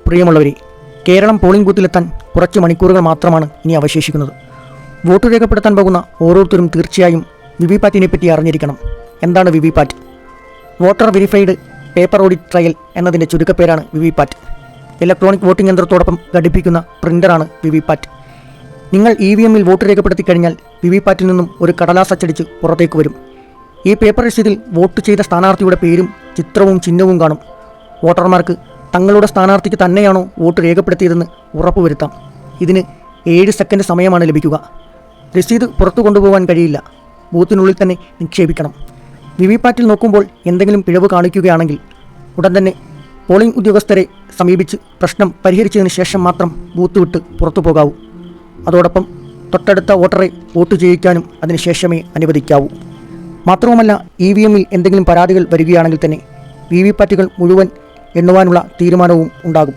പ്രിയമുള്ളവരെ, കേരളം പോളിംഗ് ബൂത്തിലെത്താൻ കുറച്ച് മണിക്കൂറുകൾ മാത്രമാണ് ഇനി അവശേഷിക്കുന്നത്. വോട്ട് രേഖപ്പെടുത്താൻ പോകുന്ന ഓരോരുത്തരും തീർച്ചയായും വിവിപാറ്റിനെ പറ്റി അറിഞ്ഞിരിക്കണം. എന്താണ് VVPAT? Voter verified paper audit trail എന്നതിൻ്റെ ചുരുക്കപ്പേരാണ് വിവിപാറ്റ്. ഇലക്ട്രോണിക് വോട്ടിംഗ് യന്ത്രത്തോടൊപ്പം ഘടിപ്പിക്കുന്ന പ്രിൻ്ററാണ് വിവിപാറ്റ്. നിങ്ങൾ EVM-ൽ വോട്ട് രേഖപ്പെടുത്തി കഴിഞ്ഞാൽ വിവിപാറ്റിൽ നിന്നും ഒരു കടലാസ് അച്ചടിച്ച് പുറത്തേക്ക് വരും. ഈ പേപ്പർ രസീതിൽ വോട്ട് ചെയ്ത സ്ഥാനാർത്ഥിയുടെ പേരും ചിത്രവും ചിഹ്നവും കാണും. വോട്ടർമാർക്ക് തങ്ങളുടെ സ്ഥാനാർത്ഥിക്ക് തന്നെയാണോ വോട്ട് രേഖപ്പെടുത്തിയതെന്ന് ഉറപ്പുവരുത്താം. ഇതിന് 7 സെക്കൻഡ് സമയമാണ് ലഭിക്കുക. രസീത് പുറത്തു കൊണ്ടുപോകാൻ കഴിയില്ല, ബൂത്തിനുള്ളിൽ തന്നെ നിക്ഷേപിക്കണം. വിവിപാറ്റിൽ നോക്കുമ്പോൾ എന്തെങ്കിലും പിഴവ് കാണിക്കുകയാണെങ്കിൽ ഉടൻ തന്നെ പോളിംഗ് ഉദ്യോഗസ്ഥരെ സമീപിച്ച് പ്രശ്നം പരിഹരിച്ചതിന് ശേഷം മാത്രം ബൂത്ത് വിട്ട് പുറത്തു പോകാവൂ. അതോടൊപ്പം തൊട്ടടുത്ത വോട്ടറെ വോട്ട് ചെയ്യിക്കാനും അതിനുശേഷമേ അനുവദിക്കാവൂ. മാത്രവുമല്ല, EVM-ൽ എന്തെങ്കിലും പരാതികൾ വരികയാണെങ്കിൽ തന്നെ വിവിപാറ്റുകൾ മുഴുവൻ എണ്ണുവാനുള്ള തീരുമാനവും ഉണ്ടാകും.